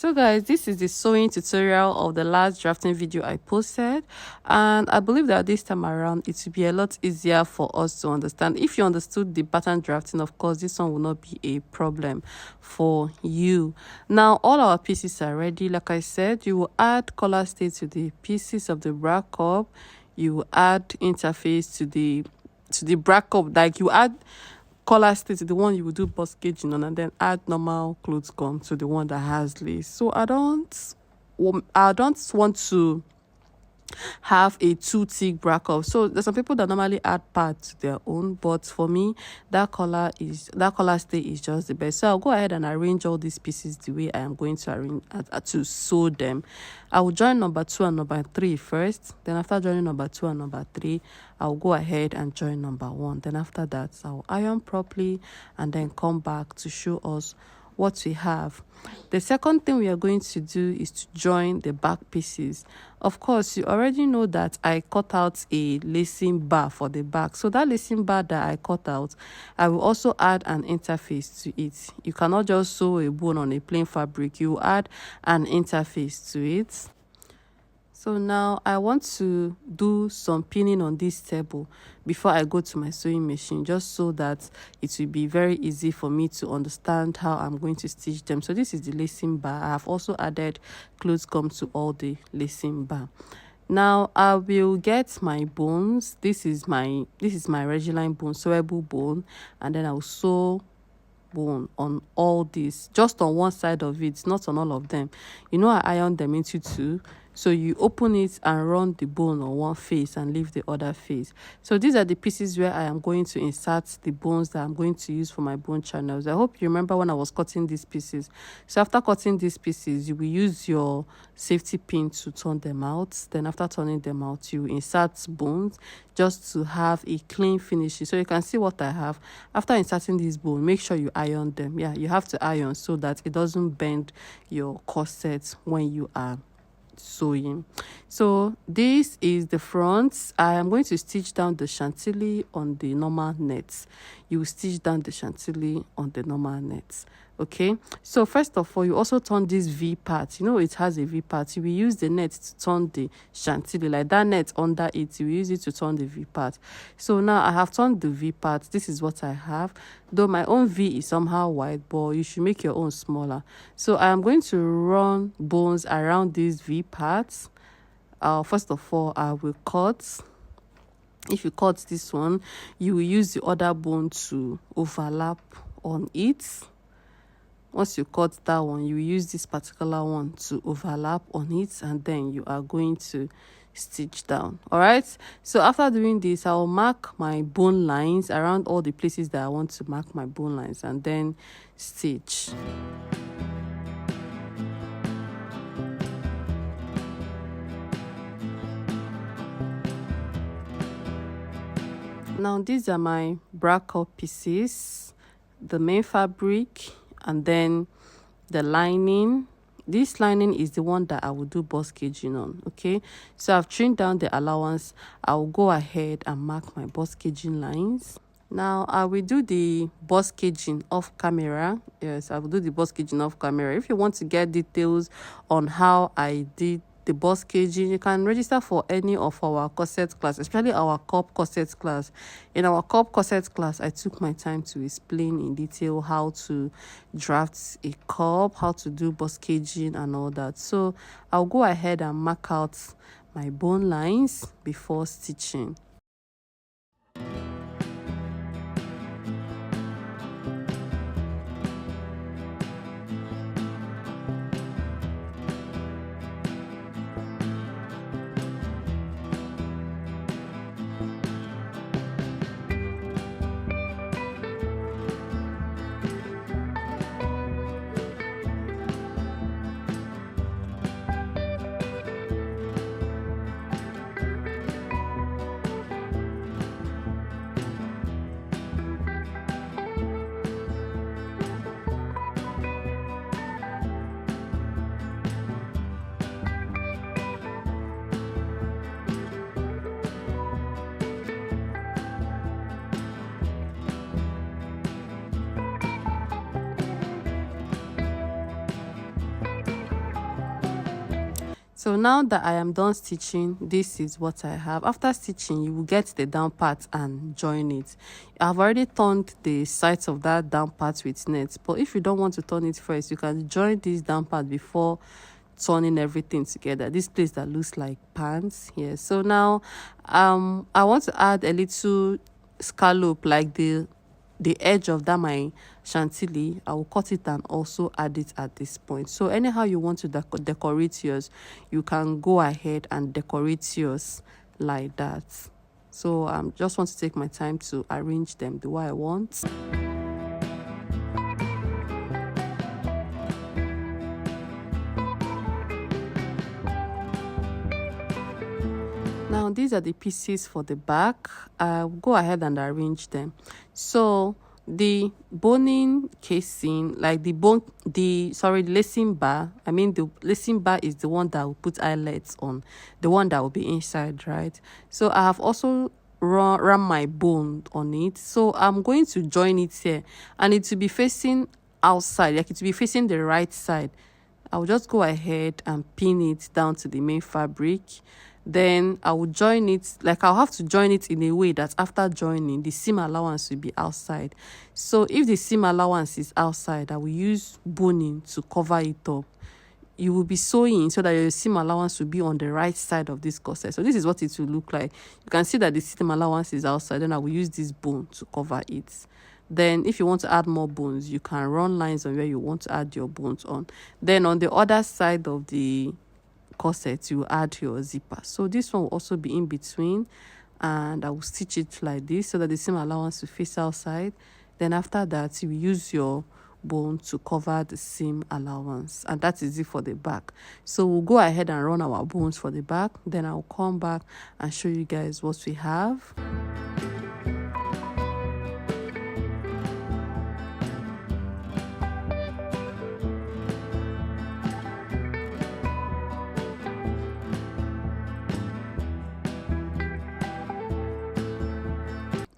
So guys, this is the sewing tutorial of the last drafting video I posted, and I believe that this time around it will be a lot easier for us to understand. If you understood the pattern drafting, of course this one will not be a problem for you. Now all our pieces are ready. Like I said, you will add collar stay to the pieces of the bra cup. You will add interface to the bra cup, like you add collar stay to the one you will do bust gauging on, and then add normal clothes gum to the one that has lace. So I don't want to have a too thick bra cup. So there's some people that normally add pads to their own, but for me that collar stay is just the best. So I'll go ahead and arrange all these pieces the way I am going to arrange to sew them. I will join number 2 and number 3 first. Then after joining number 2 and number 3, I'll go ahead and join number 1. Then after that, I'll iron properly and then come back to show us what we have. The second thing we are going to do is to join the back pieces. Of course, you already know that I cut out a lacing bar for the back. So that lacing bar that I cut out, I will also add an interface to it. You cannot just sew a bone on a plain fabric. You will add an interface to it. So now I want to do some pinning on this table before I go to my sewing machine, just so that it will be very easy for me to understand how I'm going to stitch them. So this is the lacing bar. I have also added clothes gum to all the lacing bar. Now I will get my bones. This is my Reggiline bone, sewable bone, and then I will sew bone on all this, just on one side of it, not on all of them. You know, I iron them into 2. So you open it and run the bone on one face and leave the other face. So these are the pieces where I am going to insert the bones that I'm going to use for my bone channels. I hope you remember when I was cutting these pieces. So after cutting these pieces, you will use your safety pin to turn them out. Then after turning them out, you insert bones just to have a clean finish. So you can see what I have. After inserting this bone, make sure you iron them. Yeah, you have to iron so that it doesn't bend your corset when you are sewing. So this is the front. I am going to stitch down the chantilly on the normal nets. You stitch down the chantilly on the normal nets. Okay, so first of all, you also turn this V part. You know, it has a V part. You will use the net to turn the chantilly, like that net under it. You will use it to turn the V part. So now I have turned the V part. This is what I have, though my own V is somehow wide, but you should make your own smaller. So I am going to run bones around these V parts. First of all, I will cut. If you cut this one, you will use the other bone to overlap on it. Once you cut that one, you use this particular one to overlap on it, and then you are going to stitch down. All right, so after doing this, I will mark my bone lines around all the places that I want to mark my bone lines, and then stitch. Now these are my bra cup pieces, the main fabric, and then the lining. This lining is the one that I will do bust gauging on. Okay, so I've trimmed down the allowance. I will go ahead and mark my bust gauging lines. Now I will do the bust gauging off camera. Yes, I will do the bust gauging off camera. If you want to get details on how I did the bust gauging, you can register for any of our corset class, especially our cup corset class. In our cup corset class, I took my time to explain in detail how to draft a cup, how to do bust gauging and all that. So I'll go ahead and mark out my bone lines before stitching. So now that I am done stitching, this is what I have. After stitching, you will get the down part and join it. I've already turned the sides of that down part with net, but if you don't want to turn it first, you can join this down part before turning everything together. This place that looks like pants here. So now I want to add a little scallop, like the edge of that my chantilly. I will cut it and also add it at this point. So anyhow you want to decorate yours, you can go ahead and decorate yours like that. So just want to take my time to arrange them the way I want. Now these are the pieces for the back. I'll go ahead and arrange them. So the boning casing, like the lacing bar, the lacing bar is the one that will put eyelets on, the one that will be inside, right? So I have also run my bone on it. So I'm going to join it here, and it will be facing outside, like it will be facing the right side. I'll just go ahead and pin it down to the main fabric. Then I will join it, like I'll have to join it in a way that after joining, the seam allowance will be outside. So if the seam allowance is outside, I will use boning to cover it up. You will be sewing so that your seam allowance will be on the right side of this corset. So this is what it will look like. You can see that the seam allowance is outside. Then I will use this bone to cover it. Then if you want to add more bones, you can run lines on where you want to add your bones on. Then on the other side of the corset, you add your zipper. So this one will also be in between, and I will stitch it like this so that the seam allowance will face outside. Then after that, you use your bone to cover the seam allowance, and that is it for the back. So we'll go ahead and run our bones for the back. Then I'll come back and show you guys what we have.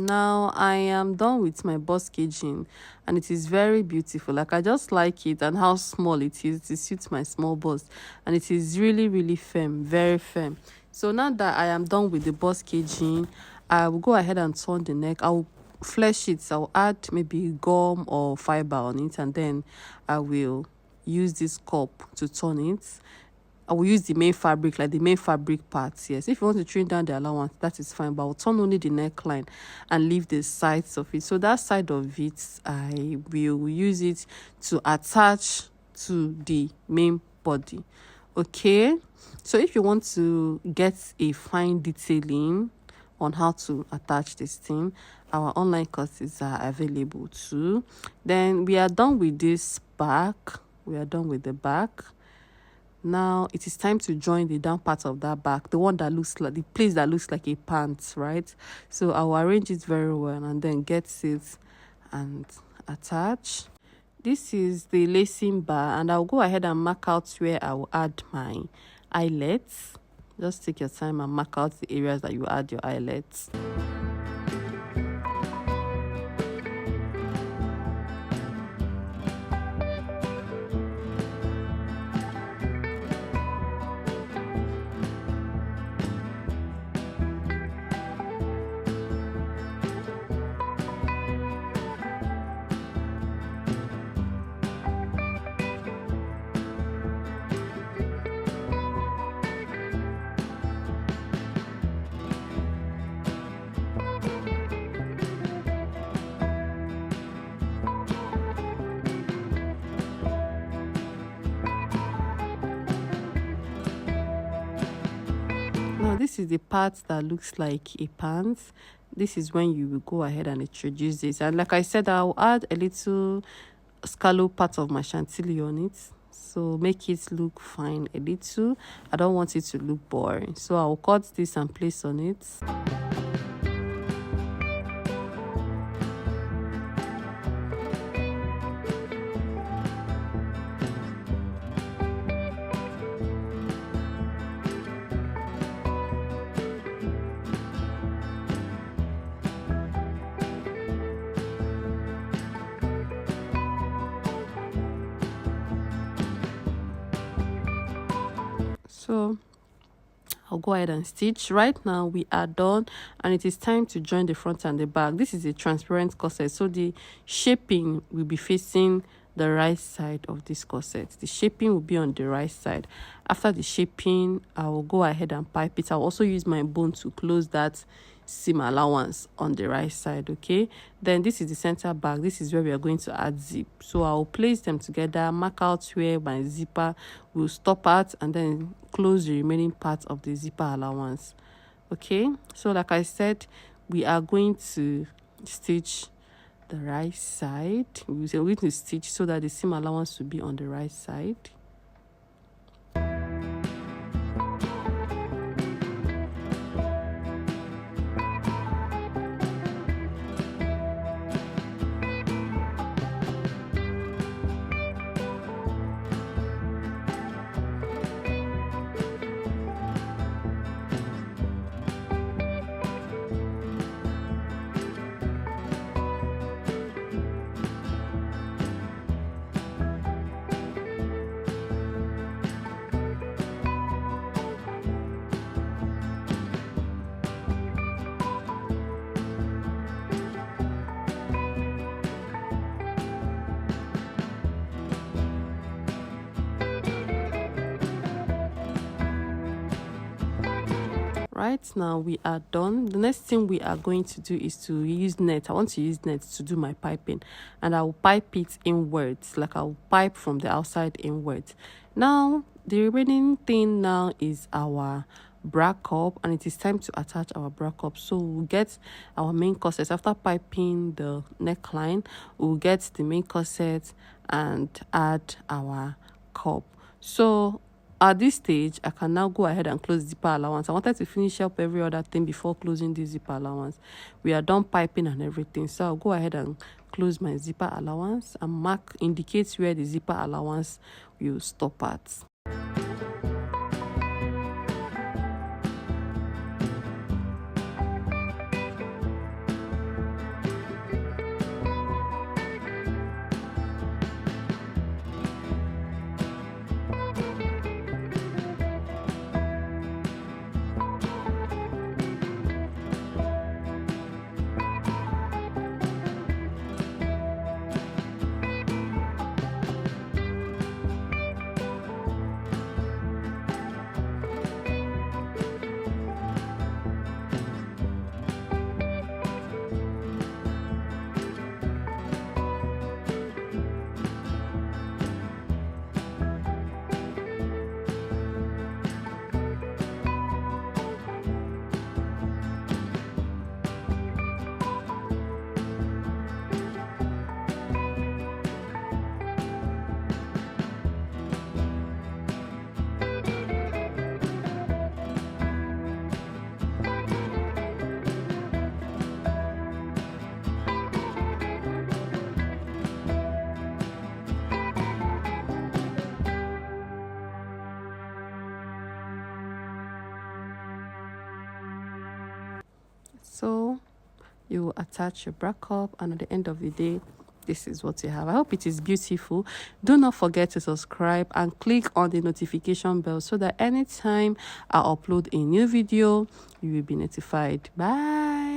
Now I am done with my bust gauging, and it is very beautiful. Like, I just like it and how small it is. It suits my small bust, and it is really firm, very firm. So now that I am done with the bust gauging, I will go ahead and turn the neck. I will flesh it. I'll add maybe gum or fiber on it, and then I will use this cup to turn it. I will use the main fabric, like the main fabric parts. Yes, if you want to trim down the allowance, that is fine, but I'll turn only the neckline and leave the sides of it. So that side of it, I will use it to attach to the main body. Okay, so if you want to get a fine detailing on how to attach this thing, our online courses are available too. Then we are done with this back. We are done with the back. Now it is time to join the down part of that back, the one that looks like the place that looks like a pants, right? So I'll arrange it very well and then get it and attach. This is the lacing bar, and I'll go ahead and mark out where I will add my eyelets. Just take your time and mark out the areas that you add your eyelets. Now this is the part that looks like a pants. This is when you will go ahead and introduce this, and like I said, I'll add a little scallop part of my chantilly on it, so make it look fine a little. I don't want it to look boring, so I'll cut this and place on it. So I'll go ahead and stitch. Right now we are done, and it is time to join the front and the back. This is a transparent corset, so the shaping will be facing the right side of this corset. The shaping will be on the right side. After the shaping, I will go ahead and pipe it. I'll also use my bone to close that seam allowance on the right side. Okay, then this is the center back. This is where we are going to add zip, so I'll place them together, mark out where my zipper will stop at, and then close the remaining part of the zipper allowance. Okay, so like I said, we are going to stitch the right side. We're going to stitch so that the seam allowance will be on the right side. Right now we are done. The next thing we are going to do is to use net. I want to use net to do my piping, and I will pipe it inwards, like I will pipe from the outside inwards. Now the remaining thing now is our bra cup, and it is time to attach our bra cup. So we'll get our main corset. After piping the neckline, we'll get the main corset and add our cup. So at this stage, I can now go ahead and close zipper allowance. I wanted to finish up every other thing before closing the zipper allowance. We are done piping and everything, so I'll go ahead and close my zipper allowance and indicate where the zipper allowance will stop at. So you will attach your bra cup, and at the end of the day, this is what you have. I hope it is beautiful. Do not forget to subscribe and click on the notification bell so that anytime I upload a new video, you will be notified. Bye.